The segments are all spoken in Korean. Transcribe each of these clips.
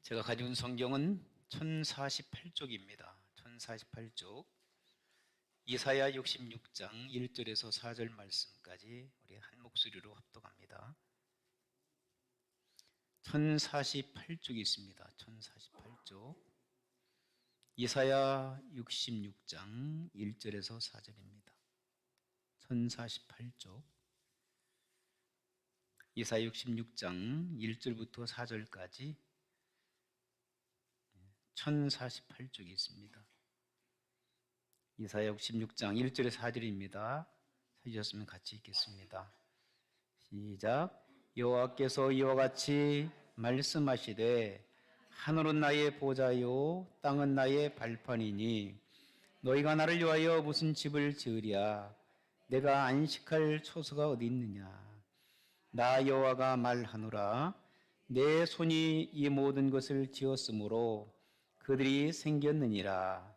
제가 가져온 성경은 1048쪽입니다. 1048쪽. 이사야 66장 1절에서 4절 말씀까지 우리 한 목소리로 합독합니다. 1048쪽이 있습니다. 1048쪽. 이사야 66장 1절에서 4절입니다. 1048쪽. 이사야 66장 1절부터 4절까지 1048쪽이 있습니다. 이사야 66장 1절에 4절입니다. 찾으셨으면 같이 읽겠습니다. 시작. 여호와께서 이와 같이 말씀하시되 하늘은 나의 보좌요 땅은 나의 발판이니 너희가 나를 위하여 무슨 집을 지으랴. 내가 안식할 초소가 어디 있느냐. 나 여호와가 말하노라. 내 손이 이 모든 것을 지었으므로 그들이 생겼느니라.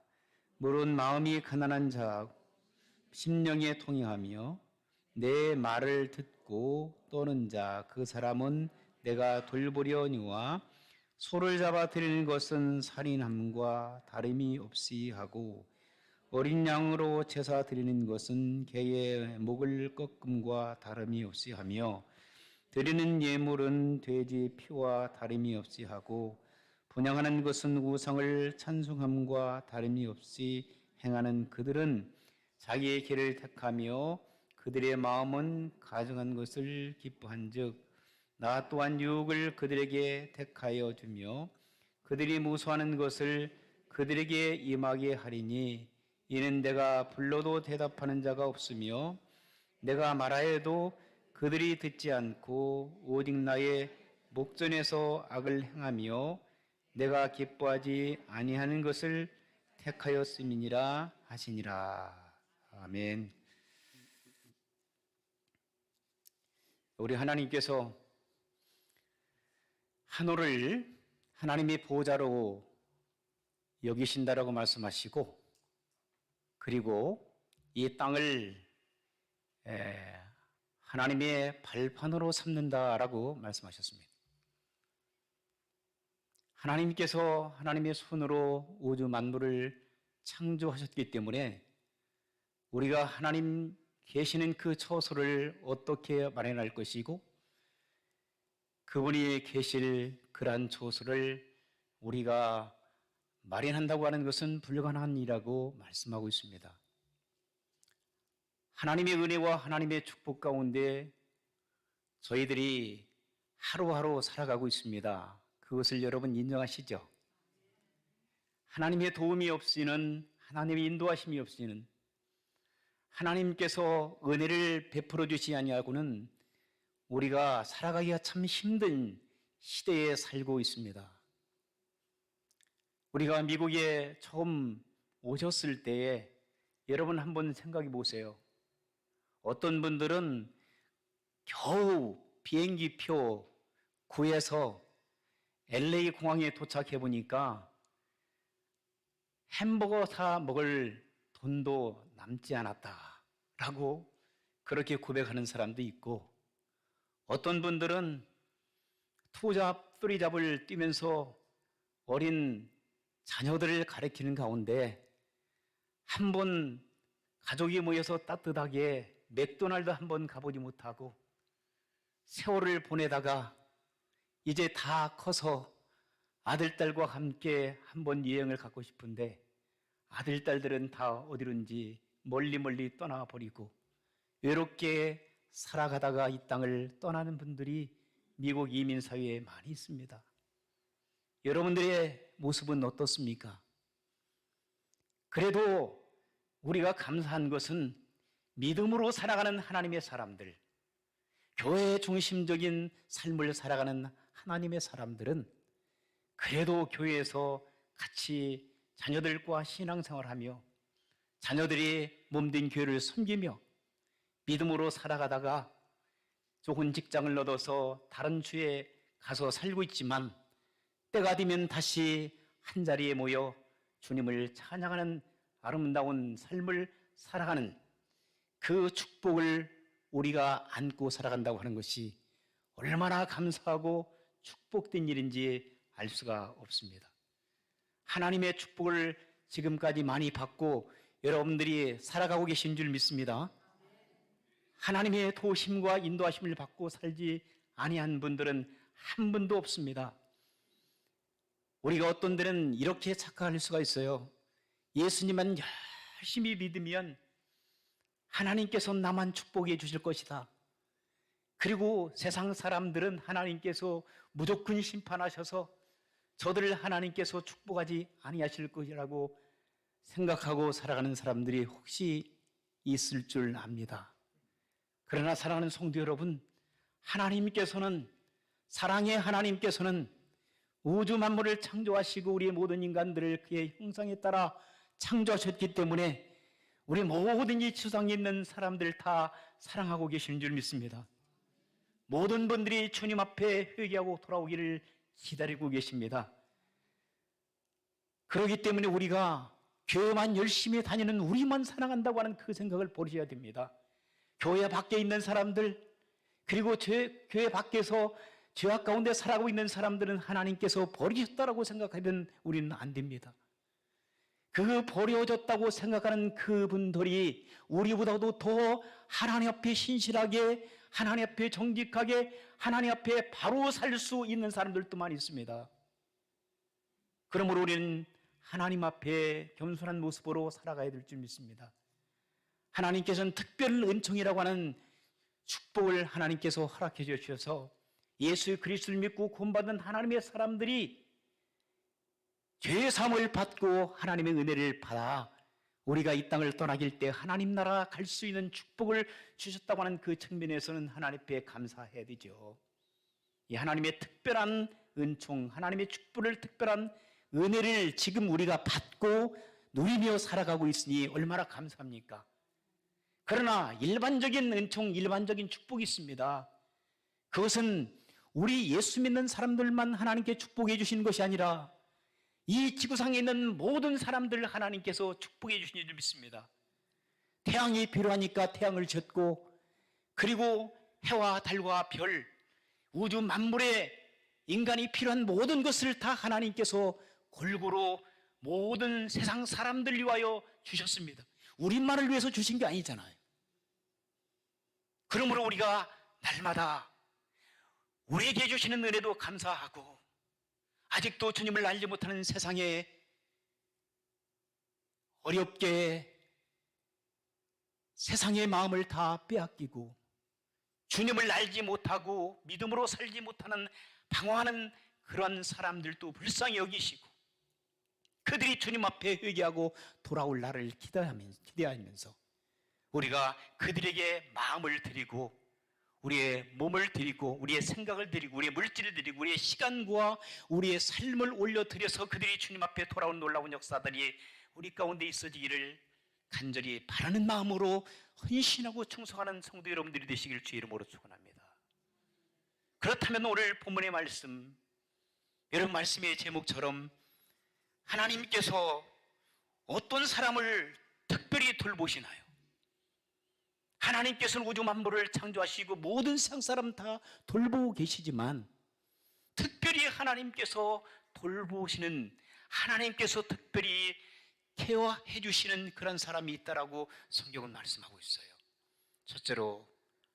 물은 마음이 가난한 자 심령에 통행하며 내 말을 듣고 떠는 자 그 사람은 내가 돌보려니와 소를 잡아 드리는 것은 살인함과 다름이 없이 하고 어린 양으로 제사 드리는 것은 개의 목을 꺾음과 다름이 없이 하며 드리는 예물은 돼지 피와 다름이 없이 하고 분향하는 것은 우상을 찬송함과 다름이 없이 행하는 그들은 자기의 길을 택하며 그들의 마음은 가증한 것을 기뻐한즉 나 또한 유혹을 그들에게 택하여 주며 그들이 무수하는 것을 그들에게 임하게 하리니 이는 내가 불러도 대답하는 자가 없으며 내가 말하여도 그들이 듣지 않고 오직 나의 목전에서 악을 행하며 내가 기뻐하지 아니하는 것을 택하였음이니라 하시니라. 아멘. 우리 하나님께서 하늘을 하나님의 보좌로 여기신다라고 말씀하시고 그리고 이 땅을 하나님의 발판으로 삼는다라고 말씀하셨습니다. 하나님께서 하나님의 손으로 우주 만물을 창조하셨기 때문에 우리가 하나님 계시는 그 처소를 어떻게 마련할 것이고 그분이 계실 그러한 처소를 우리가 마련한다고 하는 것은 불가능한 일이라고 말씀하고 있습니다. 하나님의 은혜와 하나님의 축복 가운데 저희들이 하루하루 살아가고 있습니다. 그것을 여러분 인정하시죠? 하나님의 도움이 없이는 하나님의 인도하심이 없이는 하나님께서 은혜를 베풀어 주시지 아니하고는 우리가 살아가기가 참 힘든 시대에 살고 있습니다. 우리가 미국에 처음 오셨을 때에 여러분 한번 생각해 보세요. 어떤 분들은 겨우 비행기표 구해서 LA 공항에 도착해 보니까 햄버거 사 먹을 돈도 남지 않았다라고 그렇게 고백하는 사람도 있고 어떤 분들은 투잡, 쓰리잡을 뛰면서 어린 자녀들을 가르치는 가운데 한 번 가족이 모여서 따뜻하게 맥도날드 한 번 가보지 못하고 세월을 보내다가 이제 다 커서 아들, 딸과 함께 한번 여행을 가고 싶은데 아들, 딸들은 다 어디론지 멀리 떠나버리고 외롭게 살아가다가 이 땅을 떠나는 분들이 미국 이민사회에 많이 있습니다. 여러분들의 모습은 어떻습니까? 그래도 우리가 감사한 것은 믿음으로 살아가는 하나님의 사람들, 교회 중심적인 삶을 살아가는 하나님의 사람들은 그래도 교회에서 같이 자녀들과 신앙생활하며 자녀들이 몸된 교회를 섬기며 믿음으로 살아가다가 좋은 직장을 얻어서 다른 주에 가서 살고 있지만 때가 되면 다시 한자리에 모여 주님을 찬양하는 아름다운 삶을 살아가는 그 축복을 우리가 안고 살아간다고 하는 것이 얼마나 감사하고 축복된 일인지 알 수가 없습니다. 하나님의 축복을 지금까지 많이 받고 여러분들이 살아가고 계신 줄 믿습니다. 하나님의 도심과 인도하심을 받고 살지 아니한 분들은 한 분도 없습니다. 우리가 어떤 데는 이렇게 착각할 수가 있어요. 예수님만 열심히 믿으면 하나님께서 나만 축복해 주실 것이다. 그리고 세상 사람들은 하나님께서 무조건 심판하셔서 저들을 하나님께서 축복하지 아니하실 것이라고 생각하고 살아가는 사람들이 혹시 있을 줄 압니다. 그러나 사랑하는 성도 여러분, 하나님께서는, 사랑의 하나님께서는 우주 만물을 창조하시고 우리 모든 인간들을 그의 형상에 따라 창조하셨기 때문에 우리 모든 이 지상에 있는 사람들 다 사랑하고 계시는 줄 믿습니다. 모든 분들이 주님 앞에 회개하고 돌아오기를 기다리고 계십니다. 그렇기 때문에 우리가 교회만 열심히 다니는 우리만 사랑한다고 하는 그 생각을 버리셔야 됩니다. 교회 밖에 있는 사람들, 그리고 교회 밖에서 죄악 가운데 살아가고 있는 사람들은 하나님께서 버리셨다고 생각하면 우리는 안 됩니다. 그 버려졌다고 생각하는 그분들이 우리보다도 더 하나님 앞에 신실하게, 하나님 앞에 정직하게, 하나님 앞에 바로 살 수 있는 사람들도 많이 있습니다. 그러므로 우리는 하나님 앞에 겸손한 모습으로 살아가야 될 줄 믿습니다. 하나님께서는 특별 은총이라고 하는 축복을 하나님께서 허락해 주셔서 예수 그리스도를 믿고 구원받은 하나님의 사람들이 죄 사함을 받고 하나님의 은혜를 받아 우리가 이 땅을 떠나길 때 하나님 나라 갈 수 있는 축복을 주셨다고 하는 그 측면에서는 하나님 앞에 감사해야 되죠. 이 하나님의 특별한 은총, 하나님의 축복을, 특별한 은혜를 지금 우리가 받고 누리며 살아가고 있으니 얼마나 감사합니까? 그러나 일반적인 은총, 일반적인 축복이 있습니다. 그것은 우리 예수 믿는 사람들만 하나님께 축복해 주시는 것이 아니라 이 지구상에 있는 모든 사람들을 하나님께서 축복해 주시는 줄 믿습니다. 태양이 필요하니까 태양을 졌고, 그리고 해와 달과 별, 우주 만물에 인간이 필요한 모든 것을 다 하나님께서 골고루 모든 세상 사람들 위하여 주셨습니다. 우리만을 위해서 주신 게 아니잖아요. 그러므로 우리가 날마다 우리에게 주시는 은혜도 감사하고, 아직도 주님을 알지 못하는 세상에 어렵게 세상의 마음을 다 빼앗기고 주님을 알지 못하고 믿음으로 살지 못하는 방황하는 그런 사람들도 불쌍히 여기시고, 그들이 주님 앞에 회개하고 돌아올 날을 기대하면서 우리가 그들에게 마음을 드리고 우리의 몸을 드리고 우리의 생각을 드리고 우리의 물질을 드리고 우리의 시간과 우리의 삶을 올려드려서 그들이 주님 앞에 돌아온 놀라운 역사들이 우리 가운데 있어지기를 간절히 바라는 마음으로 헌신하고 충성하는 성도 여러분들이 되시길 주의 이름으로 축원합니다. 그렇다면 오늘 본문의 말씀, 여러분 말씀의 제목처럼 하나님께서 어떤 사람을 특별히 돌보시나요? 하나님께서는 우주 만물을 창조하시고 모든 세상 사람 다 돌보고 계시지만 특별히 하나님께서 돌보시는, 하나님께서 특별히 케어해 주시는 그런 사람이 있다라고 성경은 말씀하고 있어요. 첫째로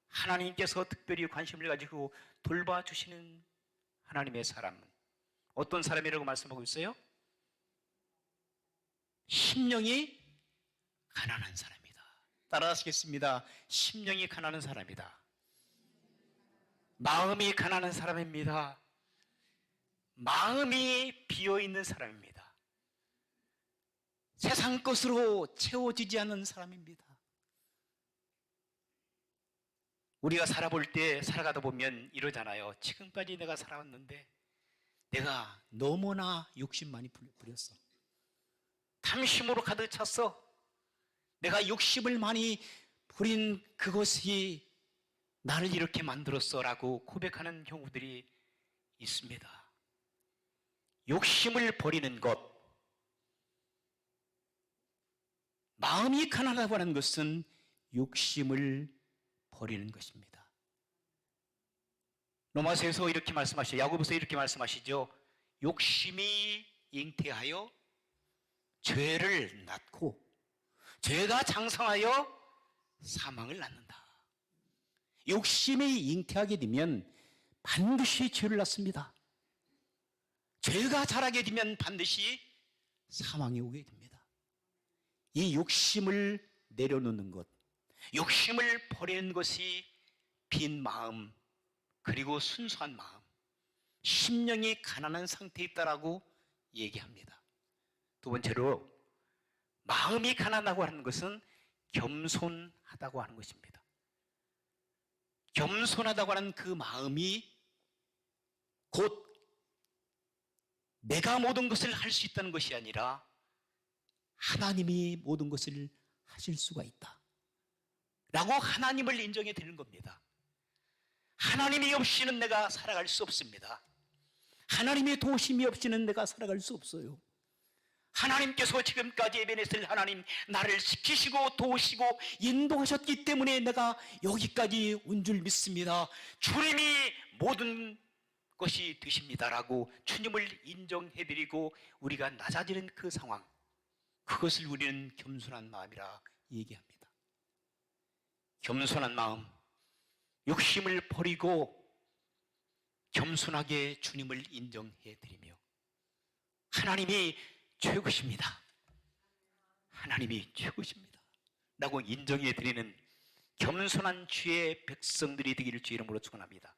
하나님께서 특별히 관심을 가지고 돌봐주시는 하나님의 사람은 어떤 사람이라고 말씀하고 있어요? 심령이 가난한 사람이다. 따라하시겠습니다. 심령이 가난한 사람이다. 마음이 가난한 사람입니다. 마음이 비어있는 사람입니다. 세상 것으로 채워지지 않는 사람입니다. 우리가 살아볼 때, 살아가다 보면 이러잖아요. 지금까지 내가 살아왔는데 내가 너무나 욕심 많이 부렸어. 탐심으로 가득 찼어. 내가 욕심을 많이 부린 그것이 나를 이렇게 만들었어 라고 고백하는 경우들이 있습니다. 욕심을 버리는 것, 마음이 가난하다고 하는 것은 욕심을 버리는 것입니다. 로마서에서 이렇게 말씀하시죠. 야고보서 이렇게 말씀하시죠. 욕심이 잉태하여 죄를 낳고 죄가 장성하여 사망을 낳는다. 욕심이 잉태하게 되면 반드시 죄를 낳습니다. 죄가 자라게 되면 반드시 사망이 오게 됩니다. 이 욕심을 내려놓는 것, 욕심을 버리는 것이 빈 마음, 그리고 순수한 마음, 심령이 가난한 상태에 있다라고 얘기합니다. 두 번째로, 마음이 가난하다고 하는 것은 겸손하다고 하는 것입니다. 겸손하다고 하는 그 마음이 곧 내가 모든 것을 할 수 있다는 것이 아니라 하나님이 모든 것을 하실 수가 있다 라고 하나님을 인정해 드리는 겁니다. 하나님이 없이는 내가 살아갈 수 없습니다. 하나님의 도우심이 없이는 내가 살아갈 수 없어요. 하나님께서 지금까지 에베네셀 하나님, 나를 지키시고 도우시고 인도하셨기 때문에 내가 여기까지 온 줄 믿습니다. 주님이 모든 것이 되십니다라고 주님을 인정해드리고 우리가 낮아지는 그 상황, 그것을 우리는 겸손한 마음이라 얘기합니다. 겸손한 마음, 욕심을 버리고 겸손하게 주님을 인정해드리며 하나님이 최고십니다, 하나님이 최고십니다 라고 인정해드리는 겸손한 주의 백성들이 되기를 주 이름으로 축원합니다.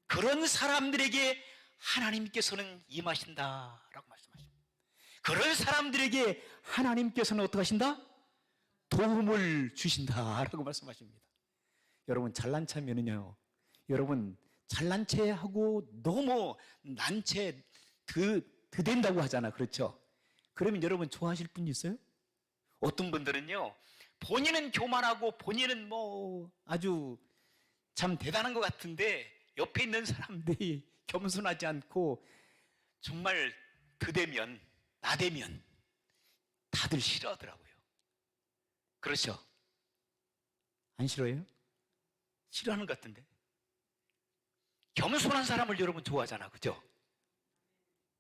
그런 사람들에게 하나님께서는 임하신다라고 말씀하십니다. 그런 사람들에게 하나님께서는 어떻게 하신다? 도움을 주신다라고 말씀하십니다. 여러분, 잘난 체면은요, 여러분 잘난 체하고 너무 난체 드댄다고 하잖아, 그렇죠? 그러면 여러분 좋아하실 분 있어요? 어떤 분들은요, 본인은 교만하고 본인은 뭐 아주 참 대단한 것 같은데 옆에 있는 사람들이 겸손하지 않고 정말 드대면, 나대면 다들 싫어하더라고요. 그렇죠? 안 싫어해요? 싫어하는 것 같은데. 겸손한 사람을 여러분 좋아하잖아, 그죠?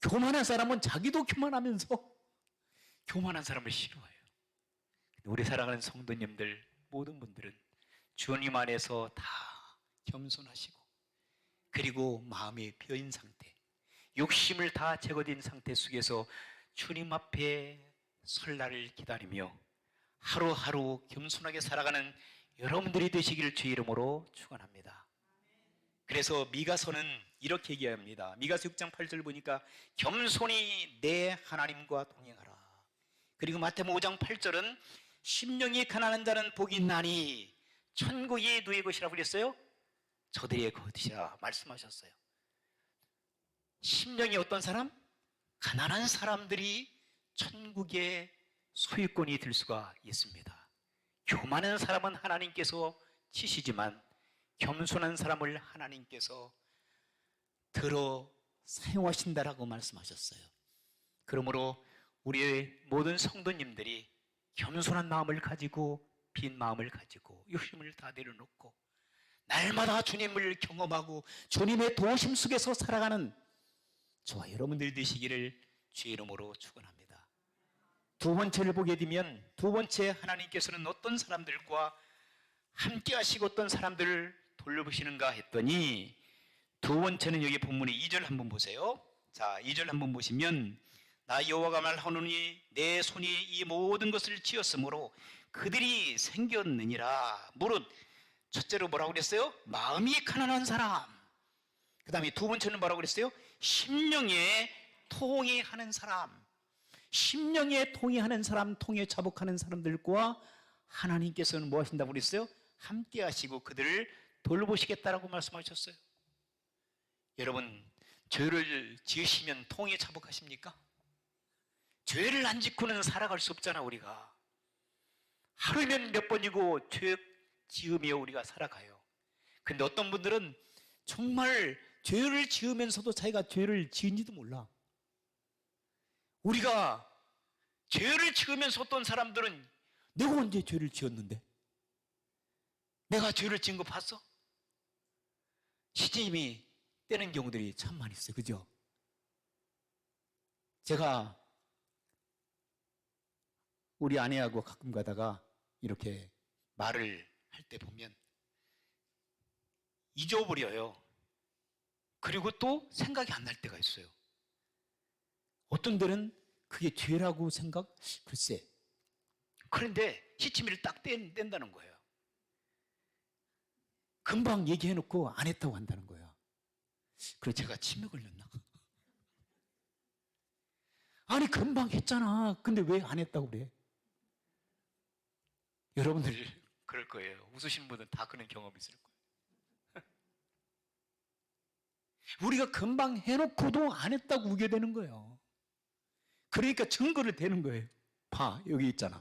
교만한 사람은 자기도 교만하면서 교만한 사람을 싫어해요. 우리 사랑하는 성도님들, 모든 분들은 주님 안에서 다 겸손하시고, 그리고 마음이 비어있는 상태, 욕심을 다 제거된 상태 속에서 주님 앞에 설날을 기다리며 하루하루 겸손하게 살아가는 여러분들이 되시기를 주 이름으로 축원합니다. 그래서 미가서는 이렇게 얘기합니다. 미가서 6장 8절 보니까 겸손히 내 하나님과 동행하라. 그리고 마태복음 5장 8절은 심령이 가난한 자는 복이 있나니 천국이 누구의 것이라고 그랬어요? 저들의 것이라 말씀하셨어요. 심령이 어떤 사람? 가난한 사람들이 천국의 소유권이 될 수가 있습니다. 교만한 사람은 하나님께서 치시지만 겸손한 사람을 하나님께서 들어 사용하신다라고 말씀하셨어요. 그러므로 우리의 모든 성도님들이 겸손한 마음을 가지고, 빈 마음을 가지고, 욕심을 다 내려놓고 날마다 주님을 경험하고 주님의 도우심 속에서 살아가는 저와 여러분들이 되시기를 주의 이름으로 축원합니다. 두 번째를 보게 되면, 두 번째 하나님께서는 어떤 사람들과 함께 하시고 어떤 사람들을 돌보시는가 했더니, 두 번째는 여기 본문의 2절 한번 보세요. 자, 2절 한번 보시면, 나 여호와가 말하노니 내 손이 이 모든 것을 지었으므로 그들이 생겼느니라. 무릇 첫째로 뭐라고 그랬어요? 마음이 가난한 사람. 그 다음에 두 번째는 뭐라고 그랬어요? 심령에 통회하는 사람. 심령에 통회하는 사람, 통회 자복하는 사람들과 하나님께서는 뭐 하신다고 그랬어요? 함께 하시고 그들을 돌보시겠다라고 말씀하셨어요. 여러분, 죄를 지으시면 통회 자복하십니까? 죄를 안 짓고는 살아갈 수 없잖아. 우리가 하루면 몇 번이고 죄 지으며 우리가 살아가요. 근데 어떤 분들은 정말 죄를 지으면서도 자기가 죄를 지은지도 몰라. 우리가 죄를 지으면서 어떤 사람들은 내가 언제 죄를 지었는데? 내가 죄를 지은 거 봤어? 시집이 떼는 경우들이 참 많이 있어요. 그죠? 제가 우리 아내하고 가끔 가다가 이렇게 말을 할 때 보면 잊어버려요. 그리고 또 생각이 안 날 때가 있어요. 어떤 데는 그게 죄라고 생각? 글쎄. 그런데 시치미를 딱 뗀다는 거예요. 금방 얘기해놓고 안 했다고 한다는 거예요. 그래서 제가 치매 걸렸나? 아니 금방 했잖아. 근데 왜 안 했다고 그래? 여러분들 그럴 거예요. 웃으시는 분은 다 그런 경험이 있을 거예요. 우리가 금방 해놓고도 안 했다고 우게 되는 거예요. 그러니까 증거를 대는 거예요. 봐, 여기 있잖아.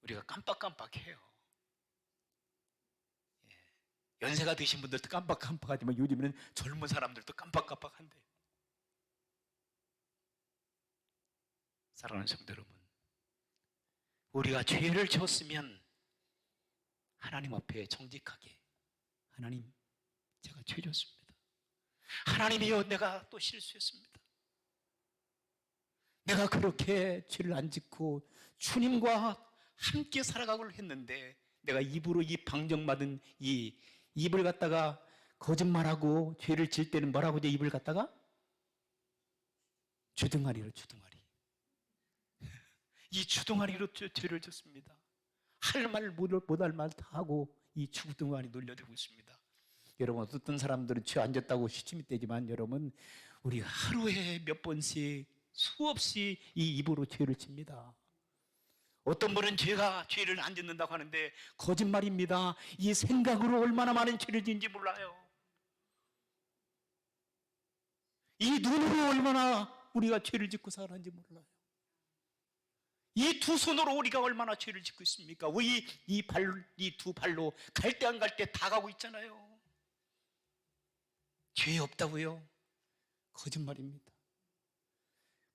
우리가 깜빡깜빡해요. 연세가 드신 분들도 깜빡깜빡하지만 요즘에는 젊은 사람들도 깜빡깜빡한대요. 사랑하는 성도 여러분, 우리가 죄를 지었으면 하나님 앞에 정직하게, 하나님, 제가 죄 지었습니다. 하나님이여, 내가 또 실수했습니다. 내가 그렇게 죄를 안 짓고 주님과 함께 살아가기로 했는데 내가 입으로 이 방정맞은 이 입을 갖다가 거짓말하고 죄를 질 때는 뭐라고 하죠? 입을 갖다가 주둥아리로 주둥아리. 이 주둥아리로 죄를 졌습니다. 할 말 못할 말 다 하고 이 주둥아리 놀려대고 있습니다. 여러분, 어떤 사람들은 죄 안 졌다고 시침이 떼지만 여러분, 우리 하루에 몇 번씩 수없이 이 입으로 죄를 칩니다. 어떤 분은 죄를 안 짓는다고 하는데 거짓말입니다. 이 생각으로 얼마나 많은 죄를 짓는지 몰라요. 이 눈으로 얼마나 우리가 죄를 짓고 살았는지 몰라요. 이 두 손으로 우리가 얼마나 죄를 짓고 있습니까? 이 두 발로 갈 때 안 갈 때 다 가고 있잖아요. 죄 없다고요? 거짓말입니다.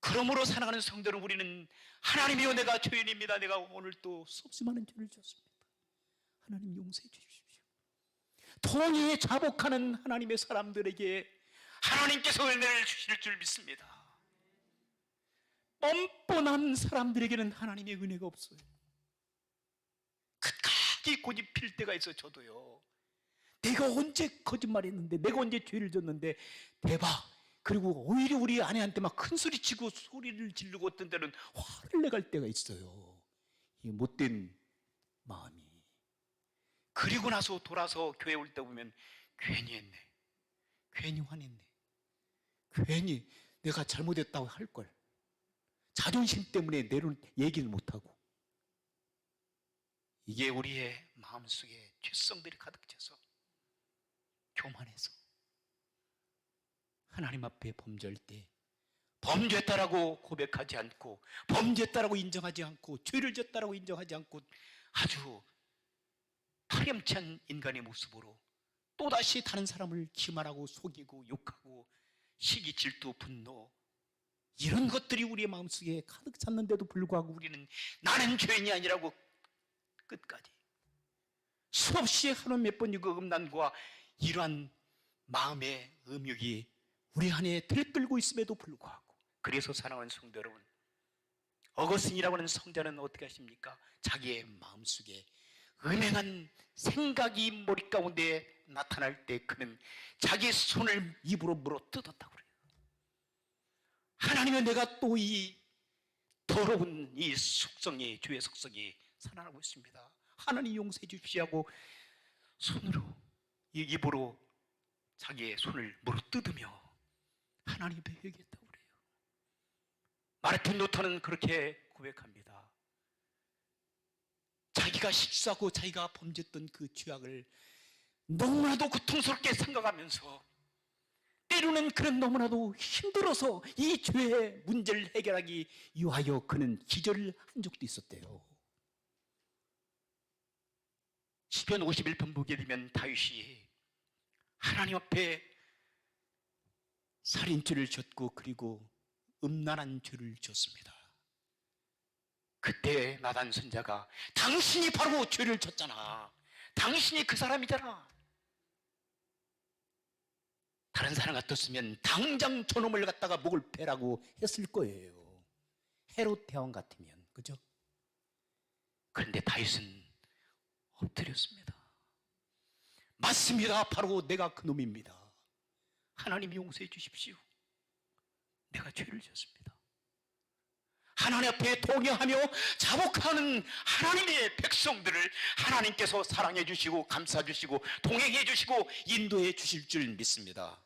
그러므로 살아가는 성도는 우리는 하나님이여, 내가 죄인입니다. 내가 오늘 또 수없이 많은 죄를 지었습니다. 하나님 용서해 주십시오. 통에 자복하는 하나님의 사람들에게 하나님께서 은혜를 주실 줄 믿습니다. 뻔뻔한 사람들에게는 하나님의 은혜가 없어요. 끝까지 고집필 때가 있어요. 저도요. 내가 언제 거짓말했는데, 내가 언제 죄를 졌는데, 대박. 그리고 오히려 우리 아내한테 막 큰 소리 치고 소리를 지르고 어떤 때는 화를 내갈 때가 있어요. 이 못된 마음이. 그리고 나서 돌아서 교회 올 때 보면 괜히 했네. 괜히 화냈네. 괜히 내가 잘못했다고 할 걸. 자존심 때문에 내론 얘기를 못하고. 이게 우리의 마음속에 죄성들이 가득 차서 교만해서 하나님 앞에 범죄할 때 범죄했다라고 고백하지 않고, 범죄했다라고 인정하지 않고, 죄를 졌다라고 인정하지 않고 아주 파렴치한 인간의 모습으로 또다시 다른 사람을 기만하고 속이고 욕하고 시기, 질투, 분노, 이런 것들이 우리의 마음속에 가득 찼는데도 불구하고 우리는 나는 죄인이 아니라고 끝까지 수없이 하루 몇 번 이거 음란과 이러한 마음의 음욕이 우리 안에 들끓고 있음에도 불구하고, 그래서 사랑하는 성도 여러분, 어거스틴이라고 하는 성자는 어떻게 하십니까? 자기의 마음속에 음행한 생각이 머리 가운데 나타날 때 그는 자기의 손을 입으로 물어 뜯었다고 그래요. 하나님은 내가 또 이 더러운 이 속성이, 죄의 속성이 살아나고 있습니다. 하나님 용서해 주십시오 하고 손으로, 이 입으로 자기의 손을 물어 뜯으며 하나님 앞에 회개했다고 그래요. 마르틴 루터는 그렇게 고백합니다. 자기가 실수하고 자기가 범죄했던 그 죄악을 너무나도 고통스럽게 생각하면서 때로는 그런 너무나도 힘들어서 이 죄의 문제를 해결하기 위하여 그는 기절을 한 적도 있었대요. 시편 51편 보게 되면 다윗이 하나님 앞에 살인죄를 졌고 그리고 음란한 죄를 졌습니다. 그때 나단 선자가 당신이 바로 죄를 졌잖아. 당신이 그 사람이잖아. 다른 사람 같았으면 당장 저놈을 갖다가 목을 베라고 했을 거예요. 헤롯 대왕 같으면, 그죠? 그런데 다윗은 엎드렸습니다. 맞습니다. 바로 내가 그 놈입니다. 하나님 용서해 주십시오. 내가 죄를 지었습니다. 하나님 앞에 동의하며 자복하는 하나님의 백성들을 하나님께서 사랑해 주시고 감싸 주시고 동행해 주시고 인도해 주실 줄 믿습니다.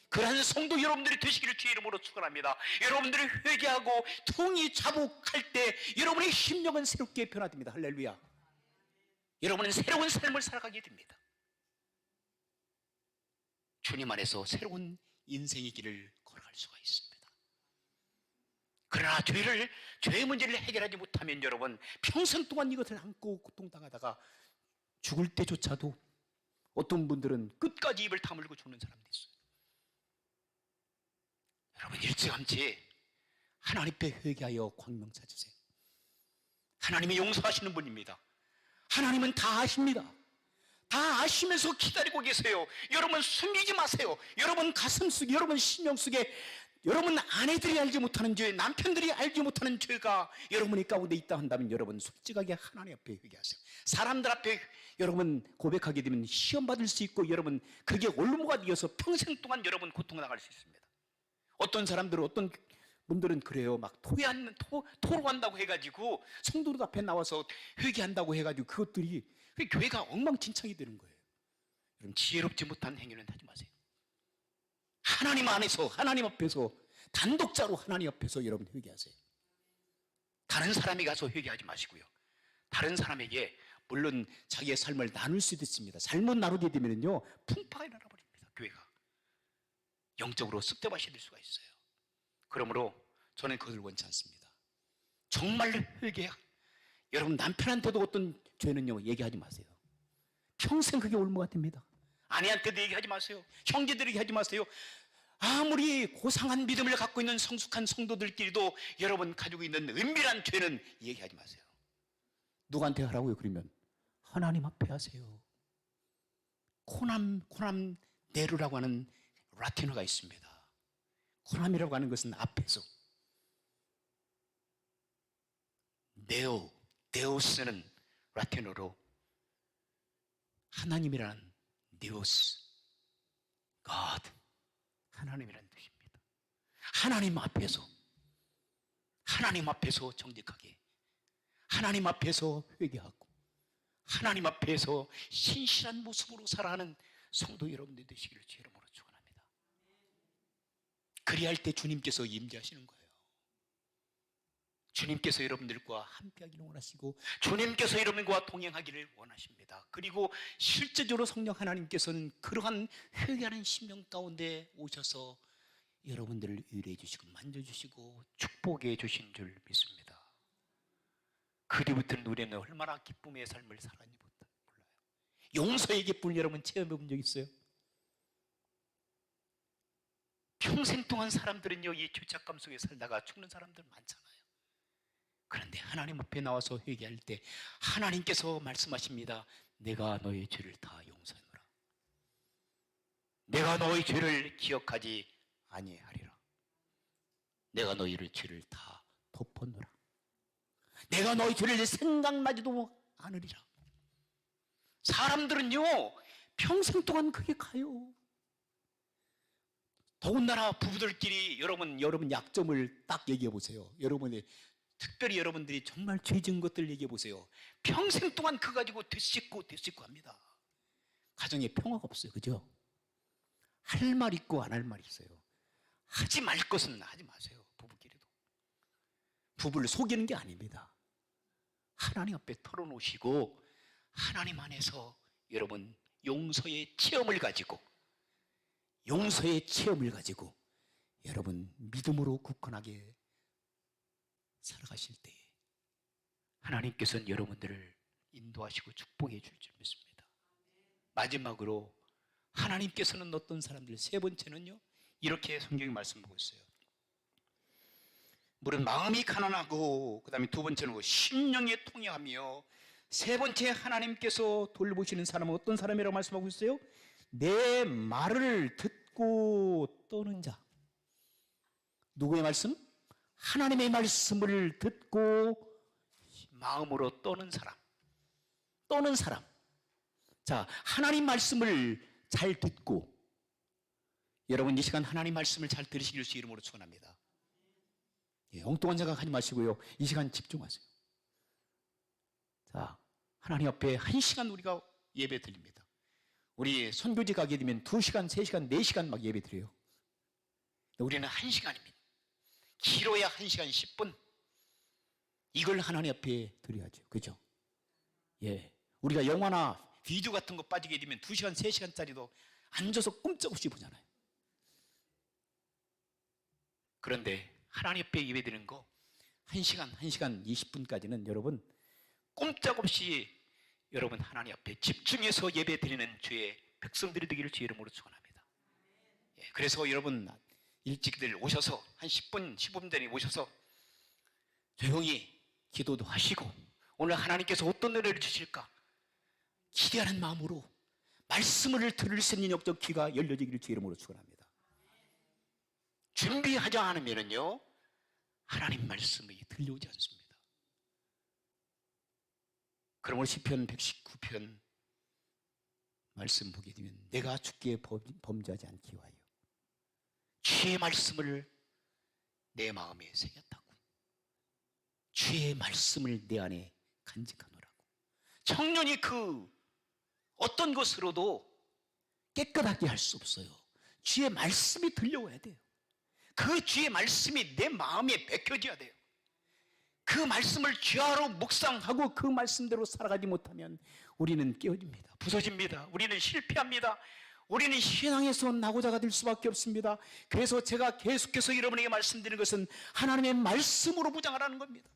그러한 성도 여러분들이 되시기를 주의 이름으로 축원합니다. 여러분들이 회개하고 통이 자복할 때 여러분의 심령은 새롭게 변화됩니다. 할렐루야. 여러분은 새로운 삶을 살아가게 됩니다. 주님 안에서 새로운 인생의 길을 걸어갈 수가 있습니다. 그러나 죄의 문제를 해결하지 못하면 여러분 평생 동안 이것을 안고 고통당하다가 죽을 때조차도 어떤 분들은 끝까지 입을 다물고 죽는 사람도 있어요. 여러분 일찌감치 하나님 앞에 회개하여 광명 찾으세요. 하나님이 용서하시는 분입니다. 하나님은 다 아십니다. 다 아시면서 기다리고 계세요. 여러분 숨기지 마세요. 여러분 가슴속에, 여러분 심령속에 여러분 아내들이 알지 못하는 죄, 남편들이 알지 못하는 죄가 여러분의 가운데 있다 한다면 여러분 솔직하게 하나님 앞에 회개하세요. 사람들 앞에 여러분 고백하게 되면 시험 받을 수 있고 여러분 그게 올무가 되어서 평생 동안 여러분 고통나갈 수 있습니다. 어떤 사람들은 어떤 분들은 그래요. 막 토로한다고 해가지고 성도들 앞에 나와서 회개한다고 해가지고 그것들이 교회가 엉망진창이 되는 거예요. 여러분 지혜롭지 못한 행위는 하지 마세요. 하나님 안에서 하나님 앞에서 단독자로 하나님 앞에서 여러분 회개하세요. 다른 사람이 가서 회개하지 마시고요. 다른 사람에게 물론 자기의 삶을 나눌 수도 있습니다. 잘못 나누게 되면요 풍파가 일어나버립니다. 교회가 영적으로 쑥대밭이 될 수가 있어요. 그러므로 저는 그것을 원치 않습니다. 정말 회개. 여러분 남편한테도 어떤 죄는요 얘기하지 마세요. 평생 그게 올무가 됩니다. 아내한테도 얘기하지 마세요. 형제들에게 하지 마세요. 아무리 고상한 믿음을 갖고 있는 성숙한 성도들끼리도 여러분 가지고 있는 은밀한 죄는 얘기하지 마세요. 누구한테 하라고요? 그러면 하나님 앞에 하세요. 코남 네루라고 하는 라틴어가 있습니다. 코남이라고 하는 것은 앞에서, 데오스는 라틴어로 하나님이라는 데오스, God, 하나님이라는 뜻입니다. 하나님 앞에서 정직하게, 하나님 앞에서 회개하고, 하나님 앞에서 신실한 모습으로 살아가는 성도 여러분들 되시기를 주의 이름으로 축원합니다. 그리할 때 주님께서 임재하시는 거예요. 주님께서 여러분들과 함께하기를 원하시고 주님께서 여러분과 동행하기를 원하십니다. 그리고 실제적으로 성령 하나님께서는 그러한 회개하는 심령 가운데 오셔서 여러분들을 위로해 주시고 만져주시고 축복해 주신 줄 믿습니다. 그 뒤부터는 우리는 얼마나 기쁨의 삶을 살았는지 몰라요. 용서의 기쁨을 여러분 체험해 본 적 있어요? 평생 동안 사람들은요 이 죄책감 속에 살다가 죽는 사람들 많잖아요. 그런데 하나님 앞에 나와서 회개할 때 하나님께서 말씀하십니다. 내가 너의 죄를 다 용서하노라. 내가 너의 죄를 기억하지 아니하리라. 내가 너희를 죄를 다 덮어놓으라. 내가 너희 죄를 생각나지도 않으리라. 사람들은요 평생 동안 그게 가요. 더군다나 부부들끼리 여러분 약점을 딱 얘기해 보세요. 특별히 여러분들이 정말 죄 지은 것들 얘기해 보세요. 평생 동안 그거 가지고 되씹고 합니다. 가정에 평화가 없어요. 그죠? 할 말 있고 안 할 말 있어요. 하지 말 것은 하지 마세요. 부부끼리도. 부부를 속이는 게 아닙니다. 하나님 앞에 털어놓으시고 하나님 안에서 여러분 용서의 체험을 가지고 여러분 믿음으로 굳건하게 살아가실 때에 하나님께서는 여러분들을 인도하시고 축복해 줄 줄 믿습니다. 마지막으로 하나님께서는 어떤 사람들, 세 번째는요 이렇게 성경이 말씀하고 있어요. 물은 마음이 가난하고, 그 다음에 두 번째는 심령에 통해하며, 세 번째 하나님께서 돌보시는 사람은 어떤 사람이라고 말씀하고 있어요? 내 말을 듣고 떠는 자. 누구의 말씀? 하나님의 말씀을 듣고 마음으로 떠는 사람. 떠는 사람. 자, 하나님 말씀을 잘 듣고, 여러분 이 시간 하나님 말씀을 잘 들으시길 주 이름으로 축원합니다. 예, 엉뚱한 생각하지 마시고요. 이 시간 집중하세요. 자, 하나님 앞에 1시간 우리가 예배 드립니다. 우리 선교지 가게 되면 2시간, 3시간, 4시간 막 예배 드려요. 우리는 1시간입니다. 길어야 1시간 10분. 이걸 하나님 앞에 드려야죠. 그죠? 예. 우리가 영화나 비디오 같은 거 빠지게 되면 2시간, 3시간짜리도 앉아서 꼼짝없이 보잖아요. 그런데 하나님 앞에 예배 드리는 거 1시간, 1시간 20분까지는 여러분 꼼짝없이 여러분 하나님 앞에 집중해서 예배 드리는 주의 백성들이 되기를 주 이름으로 축원합니다. 예, 그래서 여러분 일찍들 오셔서 한 10분, 15분 전에 오셔서 조용히 기도도 하시고 오늘 하나님께서 어떤 노래를 주실까 기대하는 마음으로 말씀을 들을 수 있는 영적 귀가 열려지기를 주 이름으로 축원합니다. 준비하지 않으면요 하나님 말씀이 들려오지 않습니다. 그러므로 시편 119편 말씀 보게 되면 내가 주께 범죄하지 않기 위하여 주의 말씀을 내 마음에 새겼다고, 주의 말씀을 내 안에 간직하노라고. 청년이 그 어떤 것으로도 깨끗하게 할 수 없어요. 주의 말씀이 들려와야 돼요. 그 주의 말씀이 내 마음에 베껴져야 돼요. 그 말씀을 주야로 묵상하고 그 말씀대로 살아가지 못하면 우리는 깨어집니다. 부서집니다. 우리는 실패합니다. 우리는 신앙에서 나고자가 될 수밖에 없습니다. 그래서 제가 계속해서 여러분에게 말씀드리는 것은 하나님의 말씀으로 무장하라는 겁니다.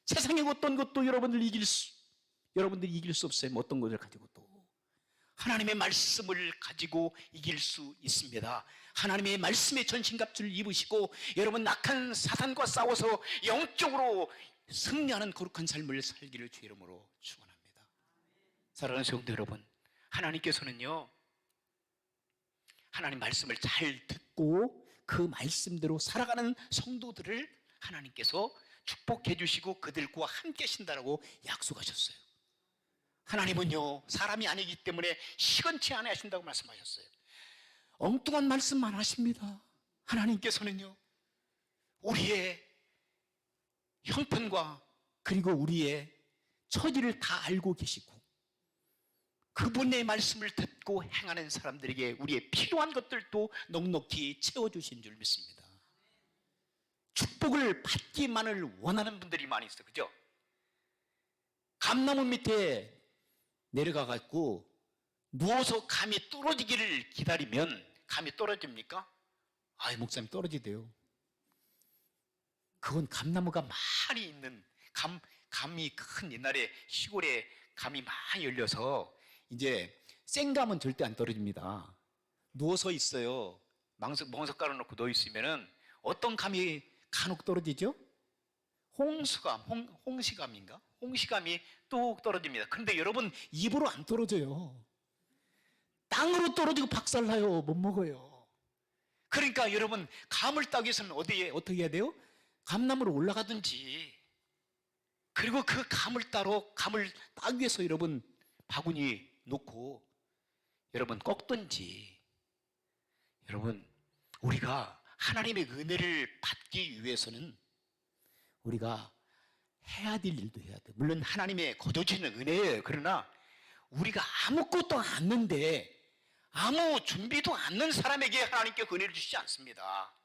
세상의 어떤 것도 여러분들이 이길 수 없어요. 어떤 것을 가지고도 하나님의 말씀을 가지고 이길 수 있습니다. 하나님의 말씀의 전신갑주를 입으시고 여러분 악한 사탄과 싸워서 영적으로 승리하는 거룩한 삶을 살기를 주 이름으로 축원합니다. 사랑하는 성도 여러분, 하나님께서는요 하나님 말씀을 잘 듣고 그 말씀대로 살아가는 성도들을 하나님께서 축복해 주시고 그들과 함께 하신다라고 약속하셨어요. 하나님은요 사람이 아니기 때문에 시건치 않아 하신다고 말씀하셨어요. 엉뚱한 말씀만 하십니다. 하나님께서는요 우리의 형편과 그리고 우리의 처지를 다 알고 계시고 그분의 말씀을 듣고 행하는 사람들에게 우리의 필요한 것들도 넉넉히 채워주신 줄 믿습니다. 축복을 받기만을 원하는 분들이 많이 있어요. 그죠? 감나무 밑에 내려가갖고 누워서 감이 떨어지기를 기다리면 감이 떨어집니까? 아이, 목사님 떨어지대요. 그건 감나무가 많이 있는 감이 큰 옛날에 시골에 감이 많이 열려서 이제 생감은 절대 안 떨어집니다. 누워서 있어요. 멍석 깔아놓고 누워 있으면은 어떤 감이 간혹 떨어지죠? 홍시감인가? 홍시감이 뚝 떨어집니다. 그런데 여러분 입으로 안 떨어져요. 땅으로 떨어지고 박살나요. 못 먹어요. 그러니까 여러분 감을 따기 위해서는 어떻게 해야 돼요? 감나무로 올라가든지 그리고 그 감을 따기 위해서 여러분 바구니 놓고 여러분 꺾든지 여러분 우리가 하나님의 은혜를 받기 위해서는 우리가 해야 될 일도 해야 돼요. 물론 하나님의 거둬주시는 은혜예요. 그러나 우리가 아무것도 않는데 아무 준비도 않는 사람에게 하나님께 은혜를 주시지 않습니다.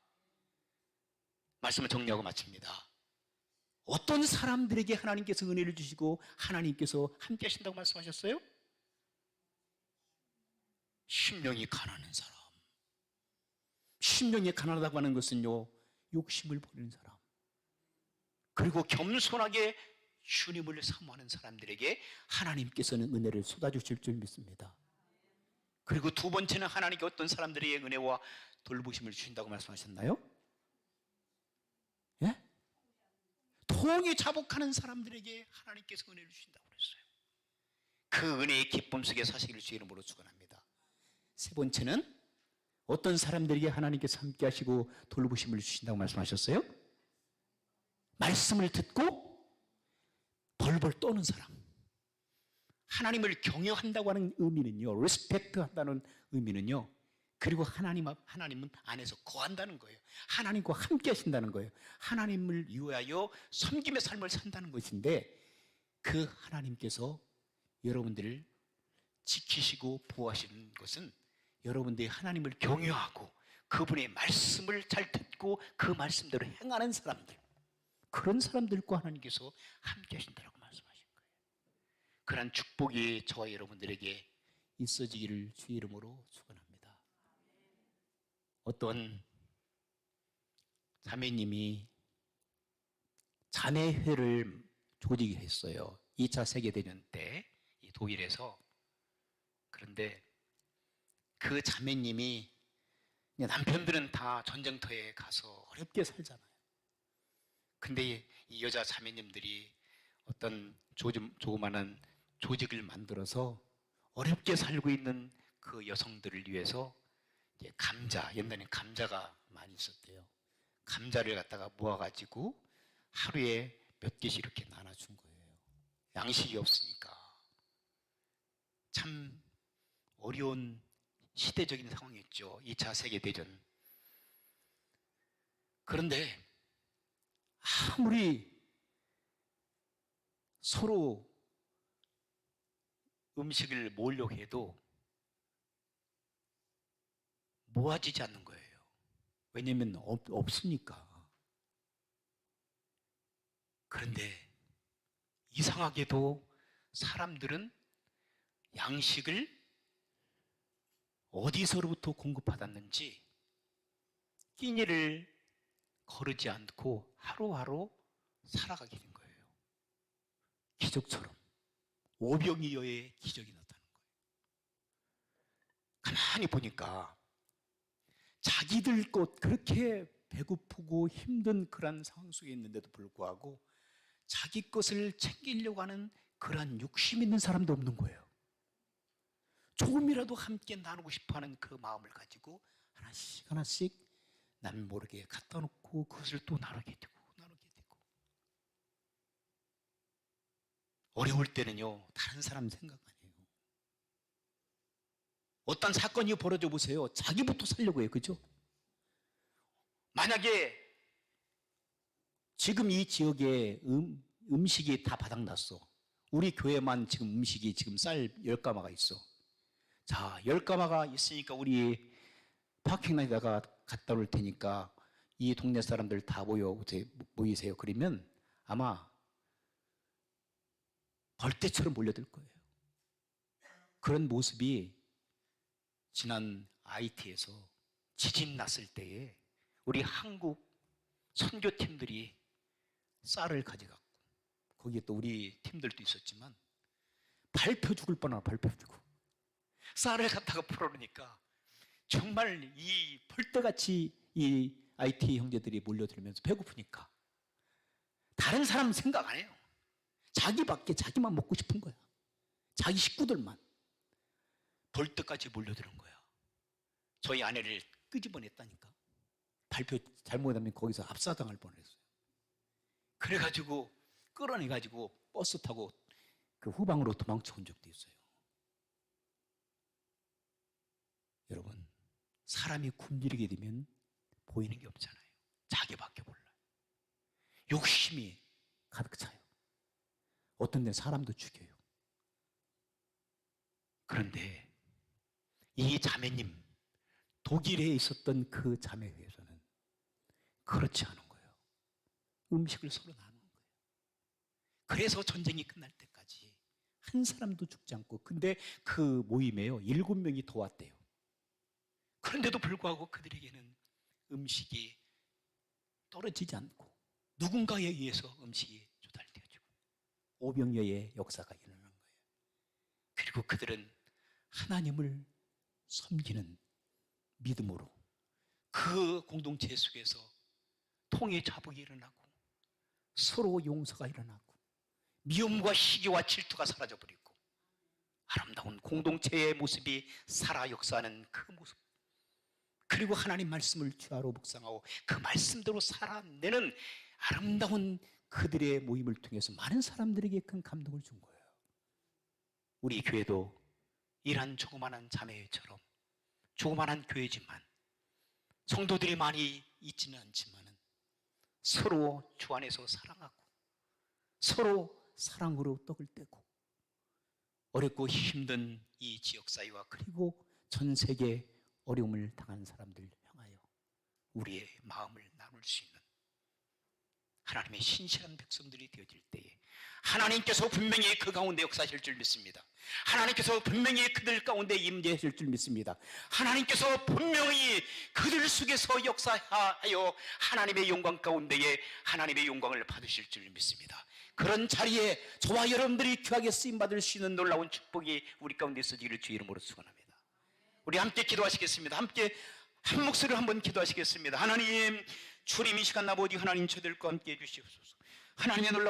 말씀을 정리하고 마칩니다. 어떤 사람들에게 하나님께서 은혜를 주시고 하나님께서 함께 하신다고 말씀하셨어요? 심령이 가난한 사람. 심령이 가난하다고 하는 것은요 욕심을 버리는 사람, 그리고 겸손하게 주님을 사모하는 사람들에게 하나님께서는 은혜를 쏟아주실 줄 믿습니다. 그리고 두 번째는 하나님께 어떤 사람들에게 은혜와 돌보심을 주신다고 말씀하셨나요? 예? 통에 자복하는 사람들에게 하나님께서 은혜를 주신다고 그랬어요. 그 은혜의 기쁨 속에 사시기를 주 이름으로 축원합니다. 세 번째는 어떤 사람들에게 하나님께서 함께 하시고 돌보심을 주신다고 말씀하셨어요? 말씀을 듣고 벌벌 떠는 사람. 하나님을 경외한다고 하는 의미는요, 리스펙트 한다는 의미는요, 그리고 하나님은 안에서 거한다는 거예요. 하나님과 함께 하신다는 거예요. 하나님을 위하여 섬김의 삶을 산다는 것인데, 그 하나님께서 여러분들을 지키시고 보호하시는 것은 여러분들이 하나님을 경외하고 그분의 말씀을 잘 듣고 그 말씀대로 행하는 사람들, 그런 사람들과 하나님께서 함께 하신다고 말씀하신 거예요. 그러한 축복이 저와 여러분들에게 있어지기를 주의 이름으로 축원합니다. 어떤 자매님이 자매회를 조직했어요. 2차 세계대전 때 이 독일에서. 그런데 그 자매님이 남편들은 다 전쟁터에 가서 어렵게 살잖아요. 근데 이 여자 자매님들이 어떤 조그마한 조직을 만들어서 어렵게 살고 있는 그 여성들을 위해서 감자, 옛날에 감자가 많이 있었대요. 감자를 갖다가 모아가지고 하루에 몇 개씩 이렇게 나눠준 거예요. 양식이 없으니까. 참 어려운 시대적인 상황이었죠. 2차 세계대전. 그런데 아무리 서로 음식을 모으려고 해도 모아지지 않는 거예요. 왜냐하면 없으니까. 그런데 이상하게도 사람들은 양식을 어디서로부터 공급받았는지 끼니를 거르지 않고 하루하루 살아가게 된 거예요. 기적처럼. 오병이어의 기적이 나타난 거예요. 가만히 보니까 자기들 것 그렇게 배고프고 힘든 그런 상황 속에 있는데도 불구하고 자기 것을 챙기려고 하는 그러한 욕심 있는 사람도 없는 거예요. 조금이라도 함께 나누고 싶어하는 그 마음을 가지고 하나씩 하나씩 남 모르게 갖다 놓고 그것을 또 나누게 되고. 어려울 때는요, 다른 사람 생각 안 해요. 어떤 사건이 벌어져 보세요. 자기부터 살려고 해요. 그죠? 만약에 지금 이 지역에 음식이 다 바닥났어. 우리 교회만 지금 음식이 지금 쌀 10가마가 있어. 자, 10가마가 있으니까 우리 파킹란에다가 갖다 놓을 테니까 이 동네 사람들 다 모이세요. 그러면 아마 벌떼처럼 몰려들 거예요. 그런 모습이 지난 IT에서 지진 났을 때에 우리 한국 선교팀들이 쌀을 가져갔고, 거기에 또 우리 팀들도 있었지만 밟혀 죽을 뻔하고 밟혀 죽고 쌀을 갖다가 풀어놓으니까 정말 이 벌떼같이 이 IT 형제들이 몰려들면서 배고프니까 다른 사람 생각 안 해요. 자기밖에 자기만 먹고 싶은 거야. 자기 식구들만. 벌떼까지 몰려드는 거야. 저희 아내를 끄집어냈다니까. 발표 잘못하면 거기서 압사당할 뻔했어요. 그래가지고 끌어내가지고 버스 타고 그 후방으로 도망쳐 온 적도 있어요. 여러분, 사람이 굶주리게 되면 보이는 게 없잖아요. 자기밖에 몰라요. 욕심이 가득 차요. 어떤 데는 사람도 죽여요. 그런데 이 자매님, 독일에 있었던 그 자매회에서는 그렇지 않은 거예요. 음식을 서로 나누는 거예요. 그래서 전쟁이 끝날 때까지 한 사람도 죽지 않고, 근데 그 모임에요, 7명이 더 왔대요. 그런데도 불구하고 그들에게는 음식이 떨어지지 않고 누군가에 의해서 음식이 조달되어지고 오병이어의 역사가 일어난 거예요. 그리고 그들은 하나님을 섬기는 믿음으로 그 공동체 속에서 통의 자복이 일어나고 서로 용서가 일어나고 미움과 시기와 질투가 사라져버리고 아름다운 공동체의 모습이 살아 역사하는 그 모습, 그리고 하나님 말씀을 주하로 묵상하고 그 말씀대로 살아내는 아름다운 그들의 모임을 통해서 많은 사람들에게 큰 감동을 준 거예요. 우리 교회도 이러한 조그마한 자매처럼 조그마한 교회지만 성도들이 많이 있지는 않지만 서로 주 안에서 사랑하고 서로 사랑으로 떡을 떼고 어렵고 힘든 이 지역사회와 그리고 전 세계 어려움을 당한 사람들 향하여 우리의 마음을 나눌 수 있는 하나님의 신실한 백성들이 되어질 때에 하나님께서 분명히 그 가운데 역사하실 줄 믿습니다. 하나님께서 분명히 그들 가운데 임재하실 줄 믿습니다. 하나님께서 분명히 그들 속에서 역사하여 하나님의 영광 가운데에 하나님의 영광을 받으실 줄 믿습니다. 그런 자리에 저와 여러분들이 귀하게 쓰임받을 수 있는 놀라운 축복이 우리 가운데 있어지기를 주의 이름으로 축원합니다. 우리 함께 기도하시겠습니다. 함께 한 목소리로 한번 기도하시겠습니다. 하나님, 주님 이 시간 아버지 하나님 저들과 함께 해주시옵소서. 하나님의 놀라운